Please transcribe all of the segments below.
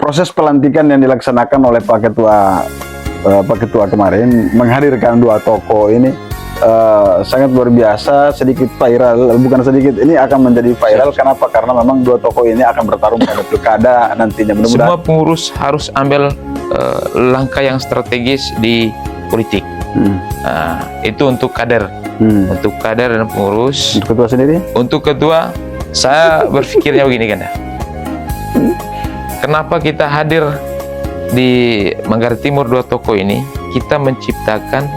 Proses pelantikan yang dilaksanakan oleh Pak Ketua kemarin menghadirkan dua tokoh ini sangat luar biasa, sedikit viral, bukan sedikit, ini akan menjadi viral. Kenapa? Karena memang dua tokoh ini akan bertarung pada pilkada nantinya. Semua pengurus harus ambil langkah yang strategis di politik. Itu untuk kader, untuk kader dan pengurus. Untuk ketua sendiri? Untuk ketua, saya berpikirnya begini kan, kenapa kita hadir di Manggarai Timur dua tokoh ini? Kita menciptakan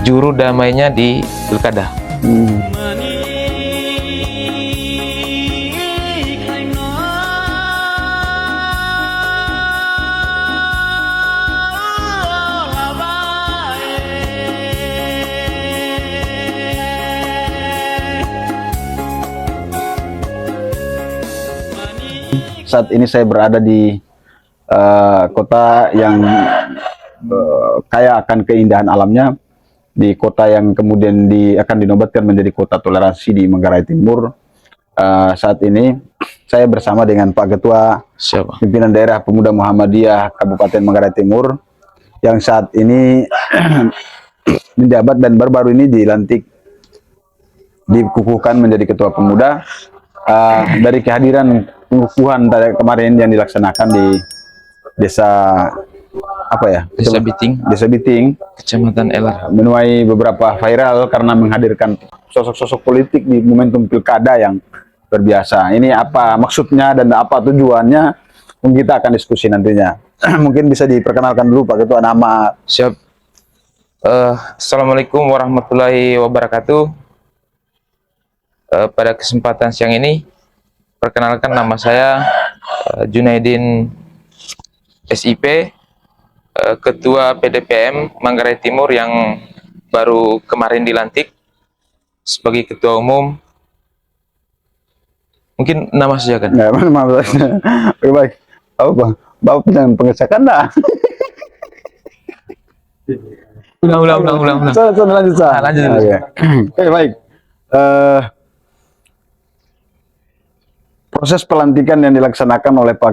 juru damainya di pilkada. Saat ini saya berada di kota yang kaya akan keindahan alamnya, di kota yang kemudian akan dinobatkan menjadi kota toleransi di Manggarai Timur. Saat ini saya bersama dengan Pak Ketua Pimpinan Daerah Pemuda Muhammadiyah Kabupaten Manggarai Timur yang saat ini menjabat dan baru-baru ini dilantik, dikukuhkan menjadi Ketua Pemuda. Dari kehadiran pengukuhan kemarin yang dilaksanakan di desa Desa Biting, Kecamatan Elar, menuai beberapa viral karena menghadirkan sosok-sosok politik di momentum pilkada yang berbiasa. Ini apa maksudnya dan apa tujuannya? Mungkin kita akan diskusi nantinya. Mungkin bisa diperkenalkan dulu Pak Ketua, nama. Siap. Assalamualaikum warahmatullahi wabarakatuh. Pada kesempatan siang ini, perkenalkan nama saya Junaidin SIP, Ketua PDPM Manggarai Timur yang baru kemarin dilantik sebagai Ketua Umum. Mungkin nama saja kan? Nggak, maaf. Oke, baik. Bapak jangan pengesakan dah. Ulang. Lanjut. Oke, baik. Proses pelantikan yang dilaksanakan oleh Pak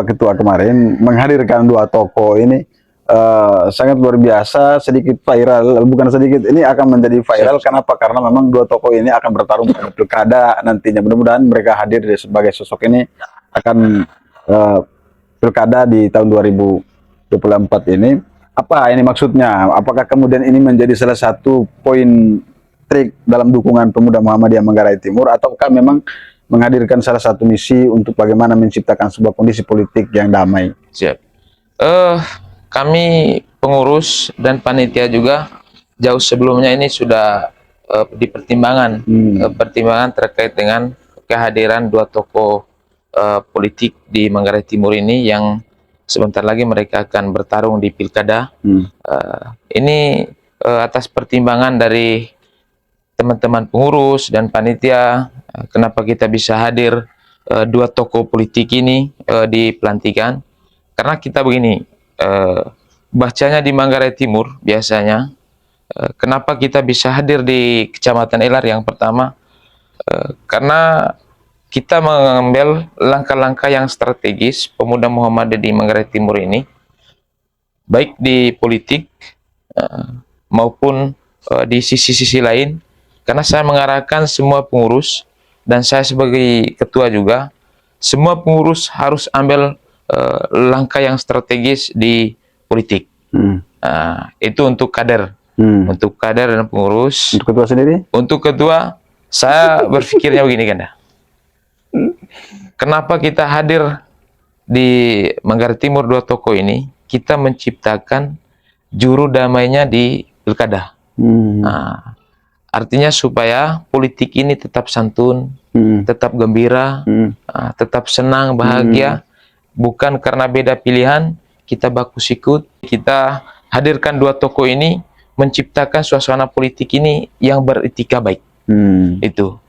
Ketua kemarin menghadirkan dua tokoh ini sangat luar biasa, sedikit viral, bukan sedikit, ini akan menjadi viral. Kenapa? Karena memang dua tokoh ini akan bertarung pada pilkada nantinya. Mudah-mudahan mereka hadir sebagai sosok ini akan pilkada di tahun 2024 ini. Apa ini maksudnya? Apakah kemudian ini menjadi salah satu poin trik dalam dukungan Pemuda Muhammadiyah Manggarai Timur, ataukah memang menghadirkan salah satu misi untuk bagaimana menciptakan sebuah kondisi politik yang damai? Siap. Kami pengurus dan panitia juga jauh sebelumnya ini sudah dipertimbangkan pertimbangan terkait dengan kehadiran dua tokoh politik di Manggarai Timur ini yang sebentar lagi mereka akan bertarung di pilkada. Ini atas pertimbangan dari teman-teman pengurus dan panitia, kenapa kita bisa hadir dua tokoh politik ini di pelantikan. Karena kita begini, bacanya di Manggarai Timur biasanya, kenapa kita bisa hadir di Kecamatan Elar yang pertama, karena kita mengambil langkah-langkah yang strategis Pemuda Muhammadiyah di Manggarai Timur ini, baik di politik maupun di sisi-sisi lain. Karena saya mengarahkan semua pengurus, dan saya sebagai ketua juga, semua pengurus harus ambil langkah yang strategis di politik. Itu untuk kader, untuk kader dan pengurus. Untuk ketua sendiri? Untuk ketua, saya berpikirnya begini kan, kenapa kita hadir di Manggarai Timur dua tokoh ini? Kita menciptakan juru damainya di pilkada. Artinya supaya politik ini tetap santun, tetap gembira, tetap senang, bahagia. Bukan karena beda pilihan, kita baku sikut. Kita hadirkan dua tokoh ini, menciptakan suasana politik ini yang beretika baik. Itu.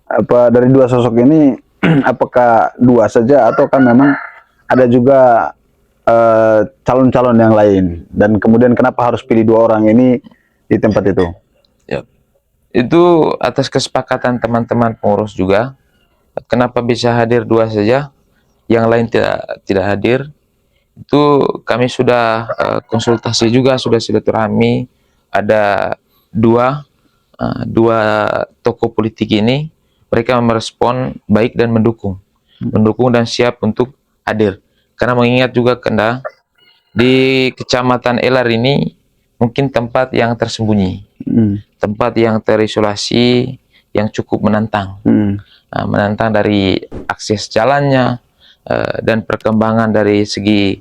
Apa dari dua sosok ini, apakah dua saja, atau kan memang ada juga calon-calon yang lain? Dan kemudian kenapa harus pilih dua orang ini di tempat itu? Itu atas kesepakatan teman-teman pengurus juga. Kenapa bisa hadir dua saja? yang lain tidak hadir, itu kami sudah konsultasi juga, sudah silaturahmi. Ada dua tokoh politik ini, mereka merespon baik dan mendukung dan siap untuk hadir. Karena mengingat juga Kenda, di Kecamatan Elar ini mungkin tempat yang tersembunyi, tempat yang terisolasi, yang cukup menantang. Menantang dari akses jalannya dan perkembangan dari segi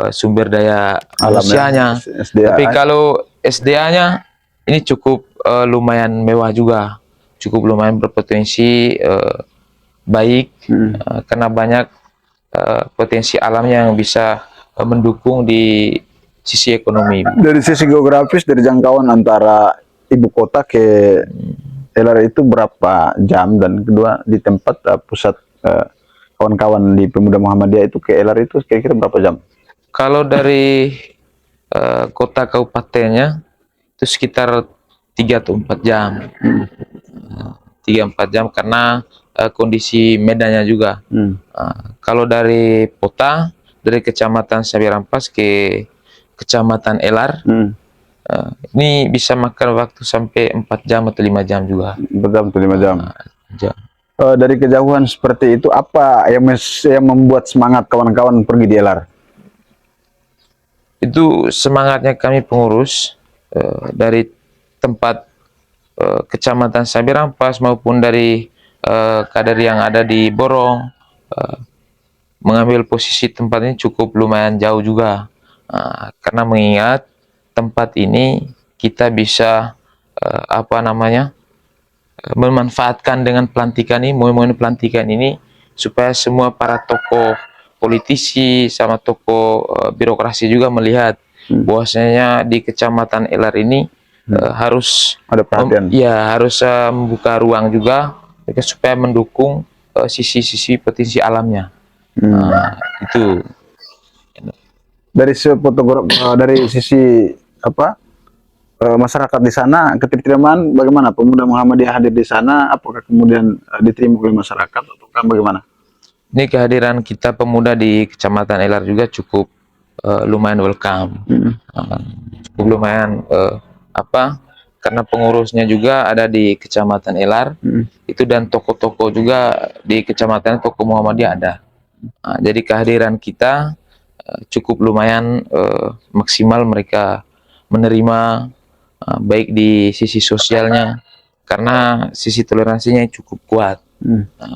sumber daya manusianya. Tapi kalau SDA-nya ini cukup lumayan mewah juga, cukup lumayan berpotensi baik, karena banyak potensi alamnya yang bisa mendukung di sisi ekonomi. Dari sisi geografis, dari jangkauan antara ibu kota ke Elar itu berapa jam, dan kedua di tempat pusat kawan-kawan di Pemuda Muhammadiyah itu ke Elar itu kira-kira berapa jam? Kalau dari kota kabupatennya itu sekitar 3 atau 4 jam. 3-4 jam karena kondisi medannya juga. Kalau dari kota, dari Kecamatan Sabirampas ke Kecamatan Elar, ini bisa makan waktu sampai 4 jam atau 5 jam juga. 4 jam atau 5 jam. jam. Dari kejauhan seperti itu, apa yang membuat semangat kawan-kawan pergi di Elar? Itu semangatnya kami pengurus dari tempat Kecamatan Sabirampas maupun dari kader yang ada di Borong, mengambil posisi tempat ini cukup lumayan jauh juga, karena mengingat tempat ini kita bisa memanfaatkan dengan pelantikan ini, momen pelantikan ini, supaya semua para tokoh politisi sama tokoh birokrasi juga melihat bahwasanya di Kecamatan Elar ini harus ada perhatian. Harus membuka ruang juga supaya mendukung sisi-sisi potensi alamnya. Itu Dari sisi masyarakat di sana, keterterimaan bagaimana? Pemuda Muhammadiyah hadir di sana, apakah kemudian diterima oleh masyarakat atau bagaimana? Ini kehadiran kita pemuda di Kecamatan Elar juga cukup lumayan welcome. Cukup lumayan karena pengurusnya juga ada di Kecamatan Elar, itu, dan toko-toko juga di Kecamatan Toko Muhammadiyah ada. Jadi kehadiran kita cukup lumayan maksimal, mereka menerima baik di sisi sosialnya, karena sisi toleransinya cukup kuat.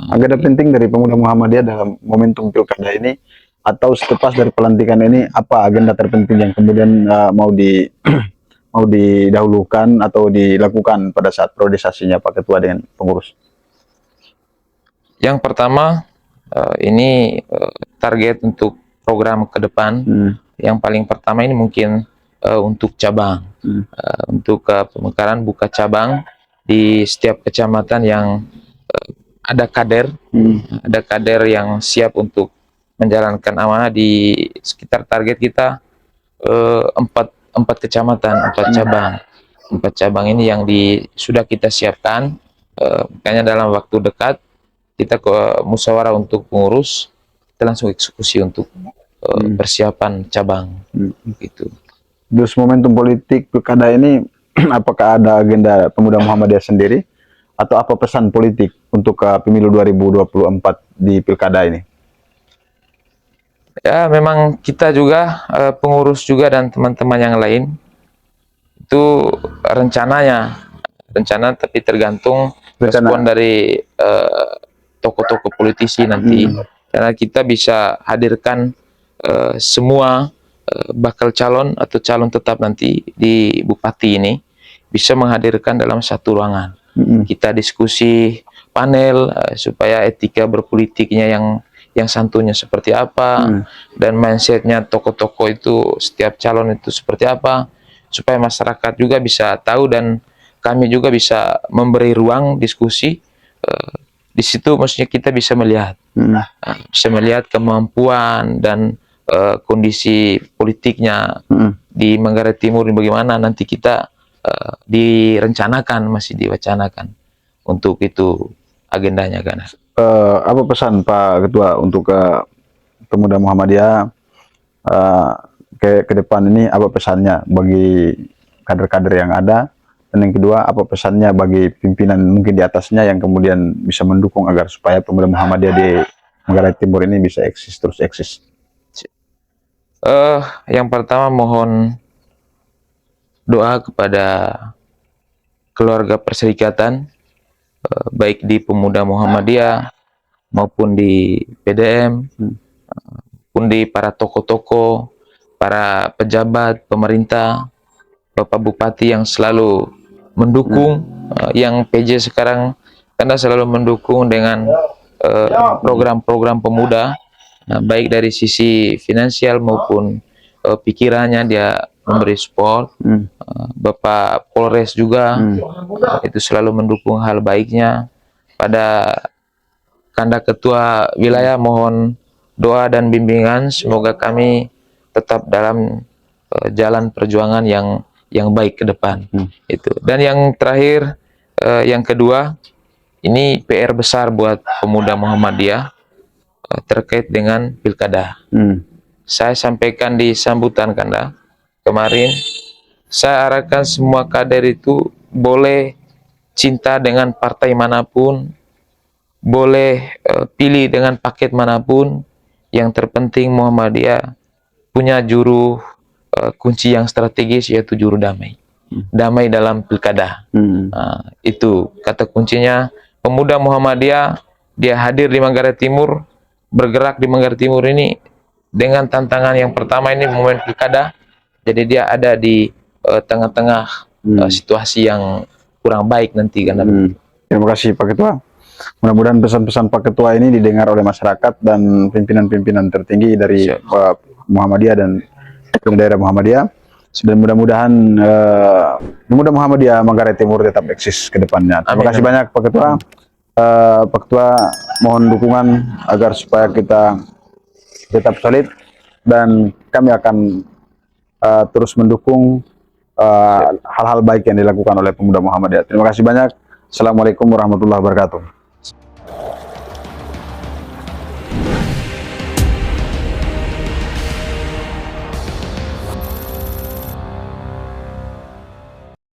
Agenda penting dari Pemuda Muhammadiyah dalam momentum pilkada ini atau selepas dari pelantikan ini, apa agenda terpenting yang kemudian mau didahulukan atau dilakukan pada saat priorisasinya Pak Ketua dengan pengurus? Yang pertama, ini target untuk program ke depan. Yang paling pertama ini mungkin untuk cabang, untuk pemekaran, buka cabang di setiap kecamatan yang ada kader yang siap untuk menjalankan amanah. Di sekitar target kita 4 kecamatan, 4 cabang ini yang sudah kita siapkan. Makanya dalam waktu dekat kita ke musyawarah untuk pengurus, kita langsung eksekusi untuk persiapan cabang. Gitu. Terus momentum politik pilkada ini, apakah ada agenda Pemuda Muhammadiyah sendiri atau apa pesan politik untuk pemilu 2024 di pilkada ini? Ya, memang kita juga pengurus juga dan teman-teman yang lain itu rencana, tapi tergantung respon dari tokoh-tokoh politisi nanti. Karena kita bisa hadirkan semua bakal calon atau calon tetap nanti di Bupati ini, bisa menghadirkan dalam satu ruangan. Kita diskusi panel supaya etika berpolitiknya yang santunya seperti apa, dan mindsetnya tokoh-tokoh itu, setiap calon itu seperti apa, supaya masyarakat juga bisa tahu dan kami juga bisa memberi ruang diskusi. Di situ maksudnya kita bisa melihat kemampuan dan kondisi politiknya di Manggarai Timur bagaimana. Nanti kita masih diwacanakan untuk itu agendanya kan. Apa pesan Pak Ketua untuk Pemuda Muhammadiyah ke depan ini apa pesannya bagi kader-kader yang ada, dan yang kedua apa pesannya bagi pimpinan mungkin di atasnya yang kemudian bisa mendukung agar supaya Pemuda Muhammadiyah di Manggarai Timur ini bisa eksis terus eksis. Yang pertama mohon doa kepada keluarga perserikatan, baik di Pemuda Muhammadiyah maupun di PDM, pun di para tokoh-tokoh, para pejabat pemerintah, Bapak Bupati yang selalu mendukung, yang PJ sekarang karena selalu mendukung dengan program-program pemuda, baik dari sisi finansial maupun pikirannya dia memberi support. Bapak Polres juga itu selalu mendukung hal baiknya. Pada Kanda Ketua Wilayah mohon doa dan bimbingan, semoga kami tetap dalam jalan perjuangan yang baik ke depan. Itu. Dan yang terakhir, yang kedua, ini PR besar buat Pemuda Muhammadiyah terkait dengan pilkada. Saya sampaikan di sambutan Kanda kemarin, saya arahkan semua kader itu boleh cinta dengan partai manapun, boleh pilih dengan paket manapun, yang terpenting Muhammadiyah punya juru kunci yang strategis, yaitu juru damai. Damai dalam pilkada. Itu kata kuncinya. Pemuda Muhammadiyah, dia hadir di Manggarai Timur, bergerak di Manggarai Timur ini dengan tantangan yang pertama ini momen pilkada. Jadi dia ada di tengah-tengah situasi yang kurang baik nanti kan. Terima kasih Pak Ketua. Mudah-mudahan pesan-pesan Pak Ketua ini didengar oleh masyarakat dan pimpinan-pimpinan tertinggi dari Muhammadiyah dan daerah Muhammadiyah. Dan mudah-mudahan Pemuda Muhammadiyah Manggarai Timur tetap eksis ke depannya. Terima kasih banyak Pak Ketua. Pak Ketua mohon dukungan agar supaya kita tetap solid, dan kami akan terus mendukung hal-hal baik yang dilakukan oleh Pemuda Muhammadiyah. Terima kasih banyak. Assalamualaikum warahmatullahi wabarakatuh.